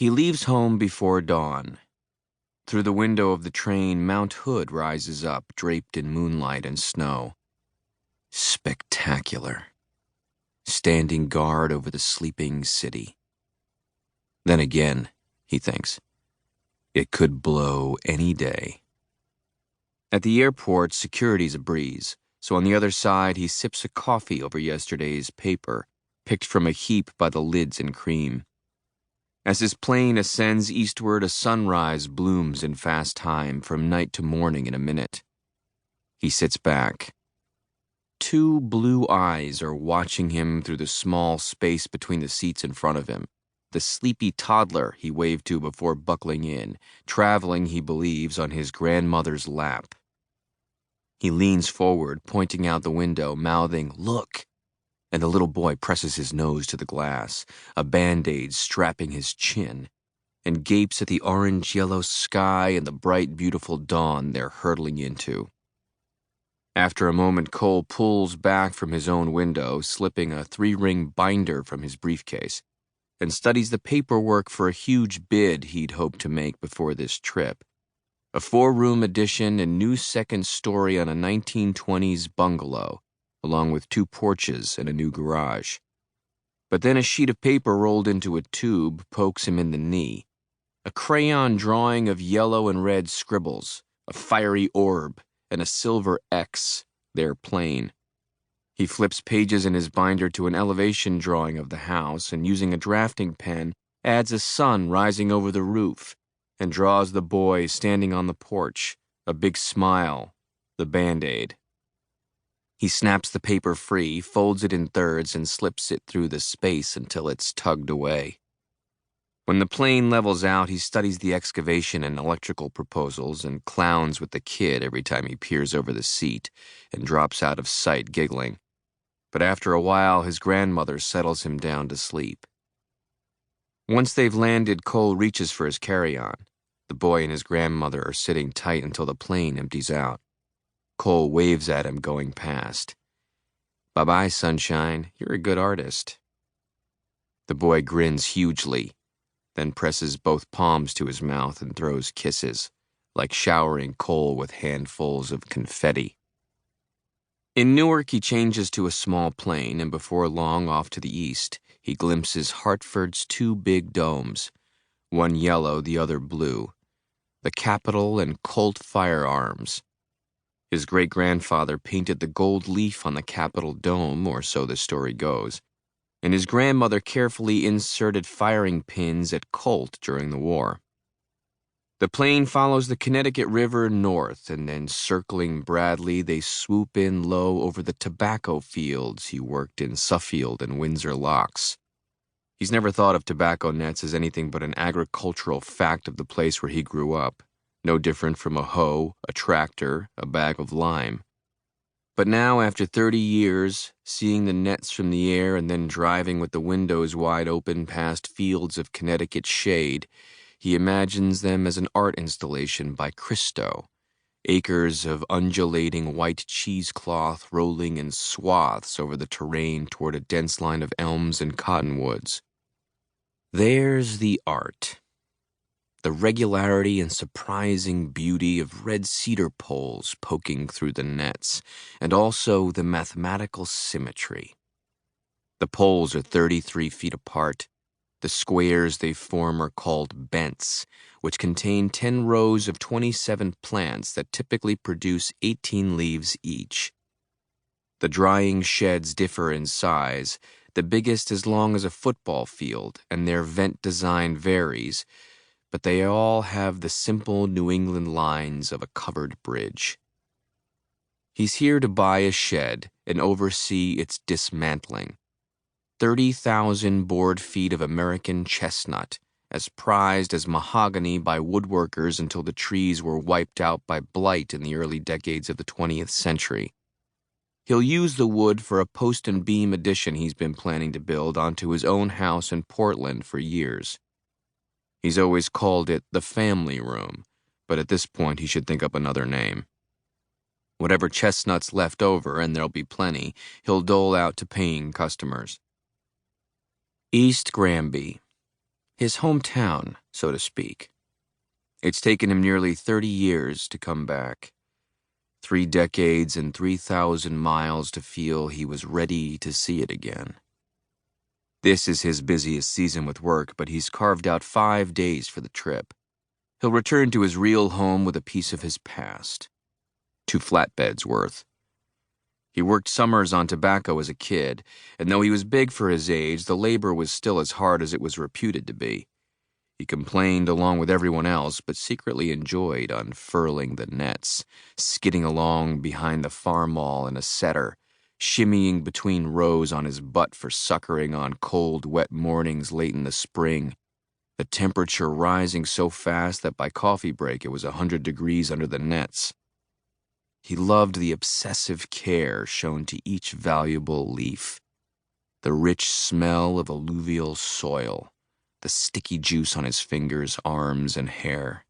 He leaves home before dawn. Through the window of the train, Mount Hood rises up, draped in moonlight and snow. Spectacular. Standing guard over the sleeping city. Then again, he thinks, it could blow any day. At the airport, security's a breeze, so on the other side he sips a coffee over yesterday's paper, picked from a heap by the lids and cream. As his plane ascends eastward, a sunrise blooms in fast time, from night to morning in a minute. He sits back. Two blue eyes are watching him through the small space between the seats in front of him. The sleepy toddler he waved to before buckling in, traveling, he believes, on his grandmother's lap. He leans forward, pointing out the window, mouthing, "Look!" And the little boy presses his nose to the glass, a Band-Aid strapping his chin, and gapes at the orange-yellow sky and the bright, beautiful dawn they're hurtling into. After a moment, Cole pulls back from his own window, slipping a 3-ring binder from his briefcase, and studies the paperwork for a huge bid he'd hoped to make before this trip. A 4-room addition and new second story on a 1920s bungalow, along with 2 porches and a new garage. But then a sheet of paper rolled into a tube pokes him in the knee. A crayon drawing of yellow and red scribbles, a fiery orb, and a silver X, there plain. He flips pages in his binder to an elevation drawing of the house and, using a drafting pen, adds a sun rising over the roof and draws the boy standing on the porch, a big smile, the Band-Aid. He snaps the paper free, folds it in thirds, and slips it through the space until it's tugged away. When the plane levels out, he studies the excavation and electrical proposals and clowns with the kid every time he peers over the seat and drops out of sight giggling. But after a while, his grandmother settles him down to sleep. Once they've landed, Cole reaches for his carry-on. The boy and his grandmother are sitting tight until the plane empties out. Cole waves at him going past. "Bye-bye, sunshine. You're a good artist." The boy grins hugely, then presses both palms to his mouth and throws kisses, like showering Cole with handfuls of confetti. In Newark, he changes to a small plane, and before long, off to the east, he glimpses Hartford's 2 big domes, one yellow, the other blue, the Capitol and Colt firearms. His great-grandfather painted the gold leaf on the Capitol dome, or so the story goes, and his grandmother carefully inserted firing pins at Colt during the war. The plane follows the Connecticut River north, and then circling Bradley, they swoop in low over the tobacco fields he worked in Suffield and Windsor Locks. He's never thought of tobacco nets as anything but an agricultural fact of the place where he grew up, no different from a hoe, a tractor, a bag of lime. But now, after 30 years, seeing the nets from the air and then driving with the windows wide open past fields of Connecticut shade, he imagines them as an art installation by Christo, acres of undulating white cheesecloth rolling in swaths over the terrain toward a dense line of elms and cottonwoods. There's the art. The regularity and surprising beauty of red cedar poles poking through the nets, and also the mathematical symmetry. The poles are 33 feet apart. The squares they form are called bents, which contain 10 rows of 27 plants that typically produce 18 leaves each. The drying sheds differ in size, the biggest as long as a football field, and their vent design varies, but they all have the simple New England lines of a covered bridge. He's here to buy a shed and oversee its dismantling. 30,000 board feet of American chestnut, as prized as mahogany by woodworkers until the trees were wiped out by blight in the early decades of the 20th century. He'll use the wood for a post and beam addition he's been planning to build onto his own house in Portland for years. He's always called it the family room, but at this point he should think up another name. Whatever chestnuts left over, and there'll be plenty, he'll dole out to paying customers. East Granby. His hometown, so to speak. It's taken him nearly 30 years to come back. 3 decades and 3,000 miles to feel he was ready to see it again. This is his busiest season with work, but he's carved out 5 days for the trip. He'll return to his real home with a piece of his past. 2 flatbeds worth. He worked summers on tobacco as a kid, and though he was big for his age, the labor was still as hard as it was reputed to be. He complained along with everyone else, but secretly enjoyed unfurling the nets, skidding along behind the farmall in a setter, shimmying between rows on his butt for suckering on cold, wet mornings late in the spring, the temperature rising so fast that by coffee break it was 100 degrees under the nets. He loved the obsessive care shown to each valuable leaf, the rich smell of alluvial soil, the sticky juice on his fingers, arms, and hair.